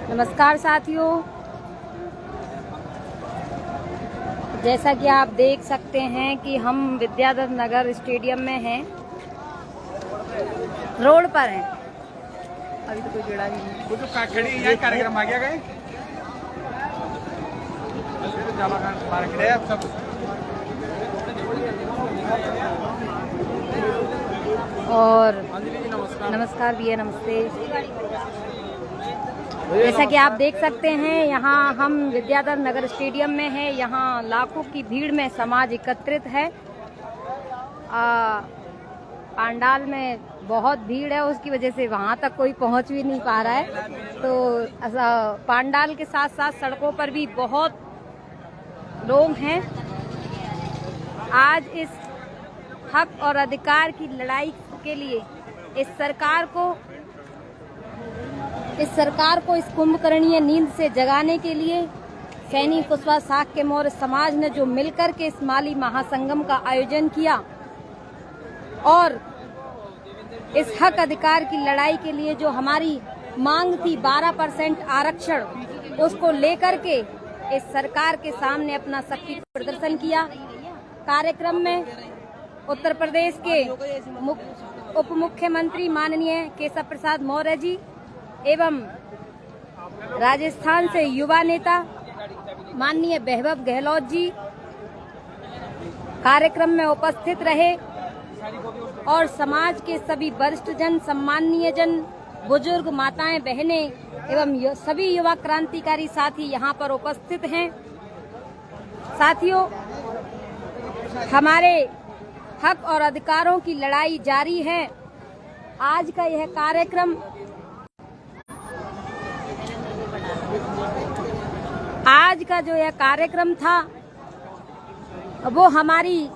नमस्कार साथियों, जैसा कि आप देख सकते हैं कि हम विद्याधर नगर स्टेडियम में हैं, रोड पर हैं। अभी तो कोई जुड़ा नहीं। वो जो खड़ी यहाँ कार्यक्रम आ गया गए सब। और नमस्कार भैया, नमस्ते। जैसा कि आप देख सकते हैं, यहाँ हम विद्याधर नगर स्टेडियम में हैं। यहाँ लाखों की भीड़ में समाज एकत्रित है। पंडाल में बहुत भीड़ है, उसकी वजह से वहाँ तक कोई पहुँच भी नहीं पा रहा है। तो पंडाल के साथ साथ सड़कों पर भी बहुत लोग हैं। आज इस हक और अधिकार की लड़ाई के लिए इस सरकार को इस कुंभकर्णीय नींद से जगाने के लिए सैनी कुशवाहा शाक्य मौर्य समाज ने जो मिलकर के इस माली महासंगम का आयोजन किया और इस हक अधिकार की लड़ाई के लिए जो हमारी मांग थी 12% आरक्षण, उसको लेकर के इस सरकार के सामने अपना शक्ति प्रदर्शन किया। कार्यक्रम में उत्तर प्रदेश के उप मुख्यमंत्री माननीय केशव प्रसाद मौर्य जी एवं राजस्थान से युवा नेता माननीय वैभव गहलोत जी कार्यक्रम में उपस्थित रहे और समाज के सभी वरिष्ठ जन, सम्माननीय जन, बुजुर्ग, माताएं, बहनें एवं सभी युवा क्रांतिकारी साथी यहाँ पर उपस्थित हैं। साथियों, हमारे हक और अधिकारों की लड़ाई जारी है। आज का यह कार्यक्रम था वो हमारी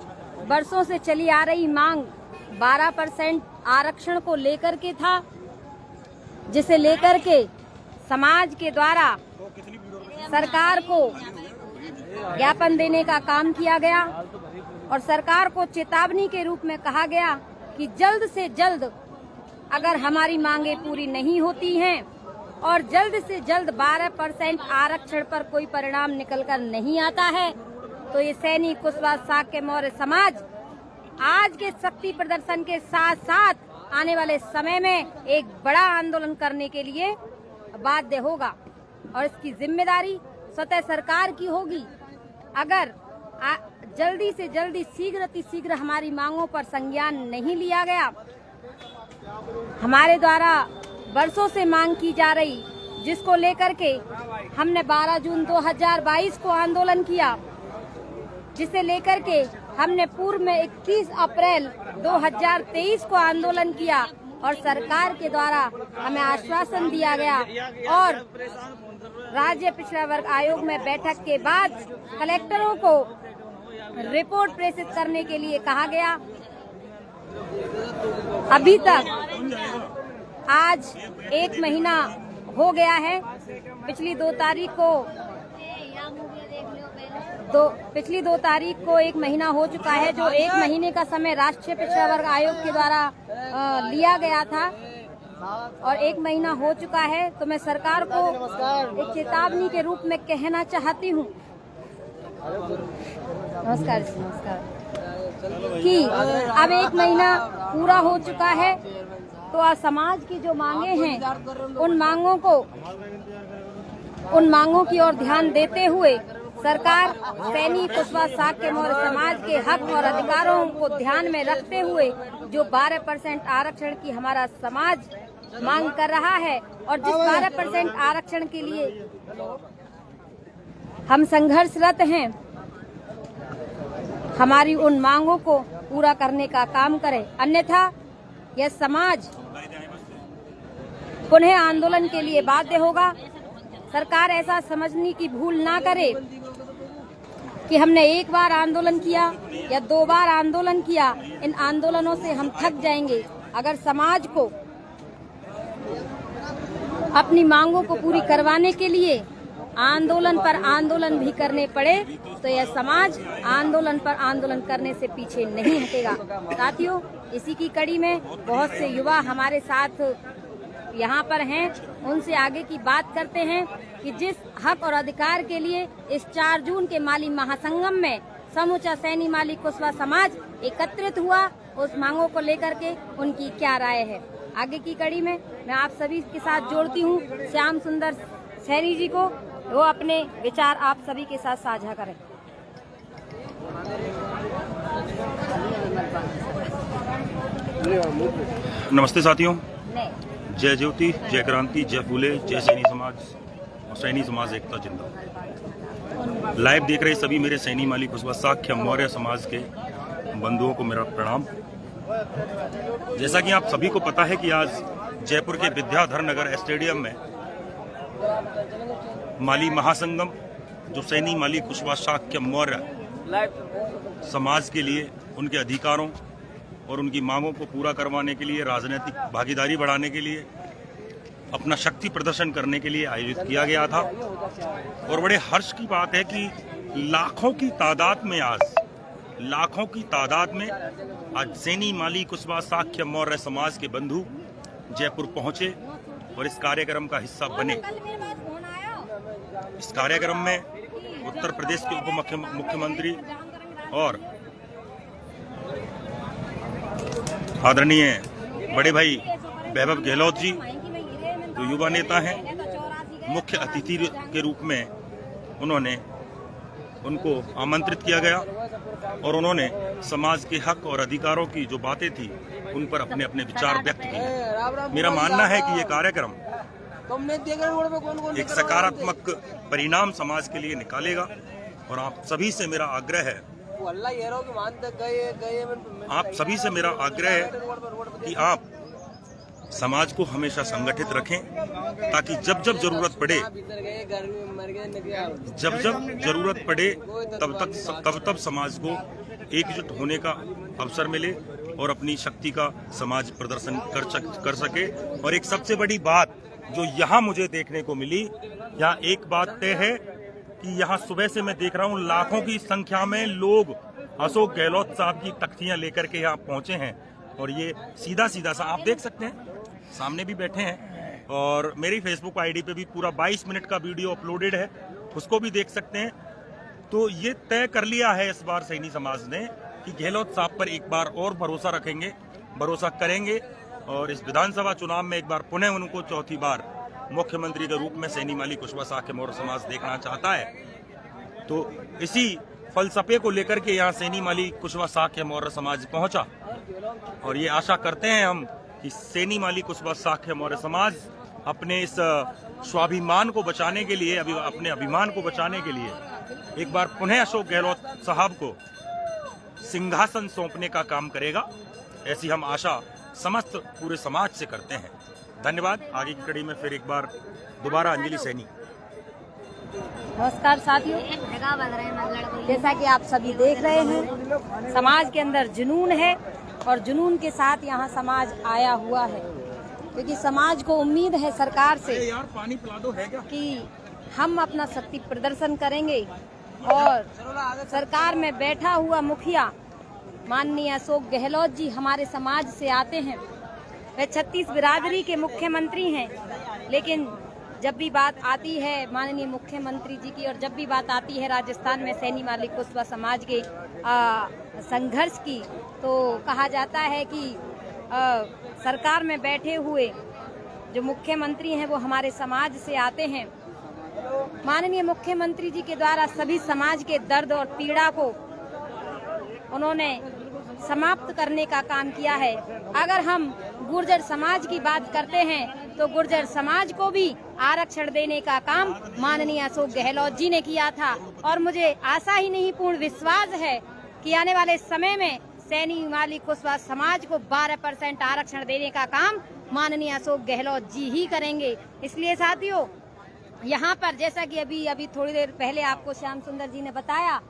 वर्षों से चली आ रही मांग 12% आरक्षण को लेकर के था, जिसे लेकर के समाज के द्वारा सरकार को ज्ञापन देने का काम किया गया और सरकार को चेतावनी के रूप में कहा गया कि जल्द से जल्द अगर हमारी मांगे पूरी नहीं होती हैं और जल्द से जल्द 12% आरक्षण पर कोई परिणाम निकलकर नहीं आता है तो ये सैनी कुशवाहा शाक्य मौर्य समाज आज के शक्ति प्रदर्शन के साथ साथ आने वाले समय में एक बड़ा आंदोलन करने के लिए बाध्य होगा और इसकी जिम्मेदारी स्वतः सरकार की होगी। अगर जल्दी से जल्दी शीघ्र हमारी मांगों पर संज्ञान नहीं लिया गया, हमारे द्वारा वर्षों से मांग की जा रही, जिसको लेकर के हमने 12 जून 2022 को आंदोलन किया, जिसे लेकर के हमने पूर्व में 21 अप्रैल 2023 को आंदोलन किया और सरकार के द्वारा हमें आश्वासन दिया गया और राज्य पिछड़ा वर्ग आयोग में बैठक के बाद कलेक्टरों को रिपोर्ट प्रेषित करने के लिए कहा गया। अभी तक आज 1 महीना हो गया है। पिछली 2 तारीख को 1 महीना हो चुका है, जो 1 महीने का समय राष्ट्रीय पिछड़ा वर्ग आयोग के द्वारा लिया गया था और 1 महीना हो चुका है। तो मैं सरकार को एक चेतावनी के रूप में कहना चाहती हूँ नमस्कार कि अब 1 महीना पूरा हो चुका है तो आज समाज की जो मांगे हैं उन मांगों की ओर ध्यान देते हुए सरकार सैनी कुशवाहा शाक्य मौर्य समाज के हक और अधिकारों को ध्यान में रखते हुए जो 12% आरक्षण की हमारा समाज मांग कर रहा है और जिस 12% आरक्षण के लिए हम संघर्षरत हैं, हमारी उन मांगों को पूरा करने का काम करे, अन्यथा यह समाज पुनः आंदोलन के लिए बाध्य होगा। सरकार ऐसा समझने की भूल ना करे कि हमने 1 बार आंदोलन किया या 2 बार आंदोलन किया, इन आंदोलनों से हम थक जाएंगे। अगर समाज को अपनी मांगों को पूरी करवाने के लिए आंदोलन पर आंदोलन भी करने पड़े तो यह समाज आंदोलन पर आंदोलन करने से पीछे नहीं हटेगा। साथियों, इसी की कड़ी में बहुत से युवा हमारे साथ यहाँ पर हैं उनसे आगे की बात करते हैं कि जिस हक और अधिकार के लिए इस 4 जून के माली महासंगम में समूचा सैनी माली कुशवाहा समाज एकत्रित हुआ, उस मांगों को लेकर के उनकी क्या राय है। आगे की कड़ी में मैं आप सभी के साथ जोड़ती हूँ श्याम सुंदर सैनी जी को, वो अपने विचार आप सभी के साथ साझा करें। नमस्ते साथियों, जय ज्योति, जय क्रांति, जय फूले, जय सैनी समाज और सैनी समाज एकता जिंदाबाद। लाइव देख रहे सभी मेरे सैनी माली कुशवाहा साख्य मौर्य समाज के बंधुओं को मेरा प्रणाम। जैसा कि आप सभी को पता है कि आज जयपुर के विद्याधर नगर स्टेडियम में माली महासंगम जो सैनी माली कुशवाहा साख्य मौर्य समाज के लिए उनके अधिकारों और उनकी मांगों को पूरा करवाने के लिए, राजनीतिक भागीदारी बढ़ाने के लिए, अपना शक्ति प्रदर्शन करने के लिए आयोजित किया गया था। और बड़े हर्ष की बात है कि लाखों की तादाद में आज सैनी माली कुशवाहा साख्य मौर्य समाज के बंधु जयपुर पहुंचे और इस कार्यक्रम का हिस्सा बने। इस कार्यक्रम में उत्तर प्रदेश के उप मुख्यमंत्री और आदरणीय बड़े भाई वैभव गहलोत जी जो युवा नेता हैं, मुख्य अतिथि के रूप में उनको आमंत्रित किया गया और उन्होंने समाज के हक और अधिकारों की जो बातें थी उन पर अपने अपने विचार व्यक्त किए। मेरा मानना है कि ये कार्यक्रम एक सकारात्मक परिणाम समाज के लिए निकालेगा और आप सभी से मेरा आग्रह है कि आप समाज को हमेशा संगठित रखें ताकि जब जब जरूरत पड़े तब तब समाज को एकजुट होने का अवसर मिले और अपनी शक्ति का समाज प्रदर्शन कर सके। और एक सबसे बड़ी बात जो यहाँ मुझे देखने को मिली, यहाँ एक बात तय है कि यहाँ सुबह से मैं देख रहा हूँ लाखों की संख्या में लोग अशोक गहलोत साहब की तख्तियां लेकर के यहाँ पहुंचे हैं। और ये सीधा सा आप देख सकते हैं, सामने भी बैठे हैं और मेरी फेसबुक आईडी पे भी पूरा 22 मिनट का वीडियो अपलोडेड है, उसको भी देख सकते हैं। तो ये तय कर लिया है इस बार सैनी समाज ने कि गहलोत साहब पर एक बार और भरोसा करेंगे और इस विधानसभा चुनाव में एक बार पुनः उनको चौथी बार मुख्यमंत्री के रूप में सैनी माली कुशवाहा साख्य मौर्य समाज देखना चाहता है। तो इसी फलसफे को लेकर के यहाँ सैनी माली कुशवाहा साख्य मौर्य समाज पहुंचा और ये आशा करते हैं हम कि सैनी माली कुशवाहा साख्य मौर्य समाज अपने इस स्वाभिमान को बचाने के लिए, अपने अभिमान को बचाने के लिए एक बार पुनः अशोक गहलोत साहब को सिंहासन सौंपने का काम करेगा। ऐसी हम आशा समस्त पूरे समाज से करते हैं। धन्यवाद। आगे की कड़ी में फिर एक बार दोबारा अंजलि सैनी। नमस्कार साथियों, जैसा कि आप सभी देख रहे हैं समाज के अंदर जुनून है और जुनून के साथ यहाँ समाज आया हुआ है, क्योंकि समाज को उम्मीद है सरकार से पानी पिला दो है क्या कि हम अपना शक्ति प्रदर्शन करेंगे और सरकार में बैठा हुआ मुखिया माननीय अशोक गहलोत जी हमारे समाज से आते हैं। वे 36 बिरादरी के मुख्यमंत्री हैं, लेकिन जब भी बात आती है माननीय मुख्यमंत्री जी की और जब भी बात आती है राजस्थान में सैनी माली कुशवाहा समाज के संघर्ष की, तो कहा जाता है कि सरकार में बैठे हुए जो मुख्यमंत्री हैं वो हमारे समाज से आते हैं। माननीय मुख्यमंत्री जी के द्वारा सभी समाज के दर्द और पीड़ा को उन्होंने समाप्त करने का काम किया है। अगर हम गुर्जर समाज की बात करते हैं तो गुर्जर समाज को भी आरक्षण देने का काम माननीय अशोक गहलोत जी ने किया था और मुझे आशा ही नहीं पूर्ण विश्वास है कि आने वाले समय में सैनी माली कुशवाहा समाज को 12% आरक्षण देने का काम माननीय अशोक गहलोत जी ही करेंगे। इसलिए साथियों, यहाँ पर जैसा कि अभी थोड़ी देर पहले आपको श्याम सुंदर जी ने बताया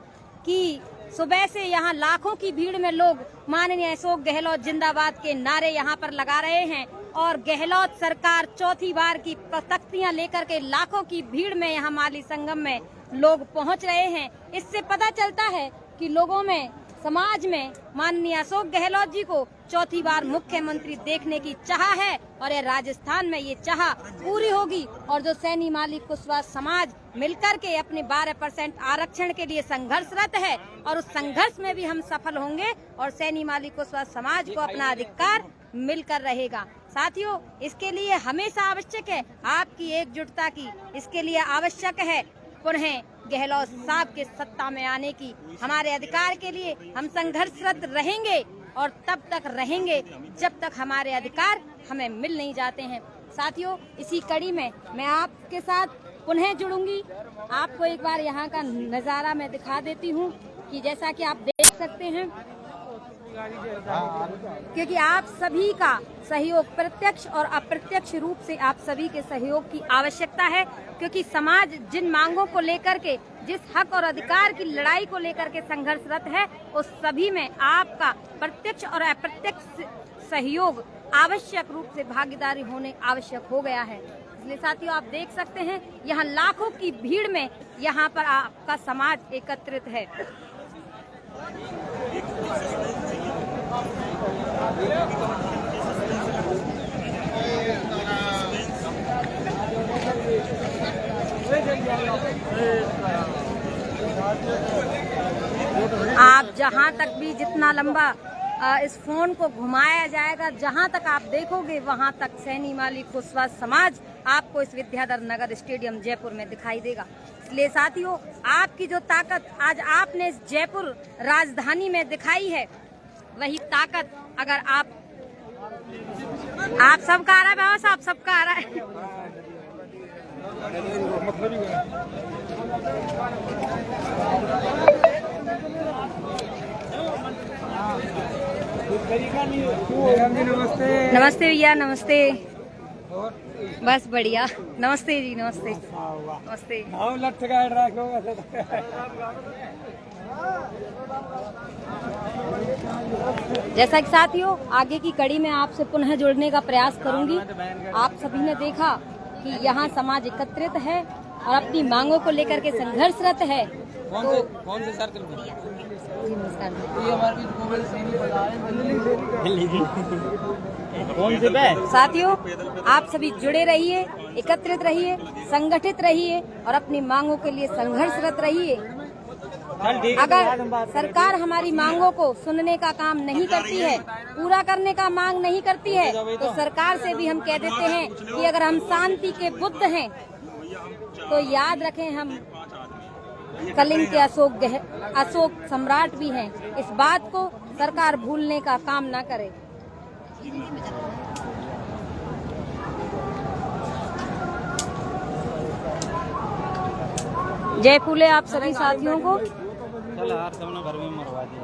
कि सुबह से यहाँ लाखों की भीड़ में लोग माननीय अशोक गहलोत जिंदाबाद के नारे यहाँ पर लगा रहे हैं और गहलोत सरकार चौथी बार की तख्तियां लेकर के लाखों की भीड़ में यहाँ माली संगम में लोग पहुँच रहे हैं। इससे पता चलता है कि लोगों में समाज में माननीय अशोक गहलोत जी को चौथी बार मुख्यमंत्री देखने की चाह है और ये राजस्थान में ये चाह पूरी होगी। और जो सैनी माली कुशवाहा समाज मिलकर के अपने 12% आरक्षण के लिए संघर्षरत है और उस संघर्ष में भी हम सफल होंगे और सैनी माली कुशवाहा समाज को अपना अधिकार मिलकर रहेगा। साथियों, इसके लिए हमेशा आवश्यक है आपकी एकजुटता की। इसके लिए आवश्यक है पुनः गहलोत साहब के सत्ता में आने की। हमारे अधिकार के लिए हम संघर्षरत रहेंगे और तब तक रहेंगे जब तक हमारे अधिकार हमें मिल नहीं जाते हैं। साथियों, इसी कड़ी में मैं आपके साथ पुनः जुड़ूंगी। आपको एक बार यहाँ का नजारा मैं दिखा देती हूँ कि जैसा कि आप देख सकते हैं, क्योंकि आप सभी का सहयोग प्रत्यक्ष और अप्रत्यक्ष रूप से आप सभी के सहयोग की आवश्यकता है। क्योंकि समाज जिन मांगों को लेकर के, जिस हक और अधिकार की लड़ाई को लेकर के संघर्षरत है, उस सभी में आपका प्रत्यक्ष और अप्रत्यक्ष सहयोग आवश्यक रूप से भागीदारी होने आवश्यक हो गया है। इसलिए साथियों, आप देख सकते हैं यहाँ लाखों की भीड़ में यहाँ पर आपका समाज एकत्रित है। आप जहां तक भी जितना लंबा इस फोन को घुमाया जाएगा, जहां तक आप देखोगे वहां तक सैनी माली कुशवाहा समाज आपको इस विद्याधर नगर स्टेडियम जयपुर में दिखाई देगा। इसलिए साथियों, आपकी जो ताकत आज आपने इस जयपुर राजधानी में दिखाई है, वही ताकत अगर आप सबका आ रहा है बाबा साहब, सबका आ रहा है। नमस्ते भैया, नमस्ते। बस बढ़िया, नमस्ते जी, नमस्ते नमस्ते। जैसा कि साथियों, आगे की कड़ी में आपसे पुनः जुड़ने का प्रयास करूंगी। आप सभी ने देखा कि यहाँ समाज एकत्रित है और अपनी मांगों को लेकर के संघर्षरत है। कौन से सर्कल में? जी नमस्कार। साथियों, आप सभी जुड़े रहिए, एकत्रित रहिए, संगठित रहिए और अपनी मांगों के लिए संघर्षरत रहिए। अगर सरकार हमारी मांगों को सुनने का काम नहीं करती है, पूरा करने का मांग नहीं करती है, तो सरकार से भी हम कह देते हैं कि अगर हम शांति के बुद्ध हैं तो याद रखें हम कलिंग के अशोक सम्राट भी हैं। इस बात को सरकार भूलने का काम ना करे। जय फूले आप सभी साथियों को। चल यार, तुमने घर में मरवा दिया।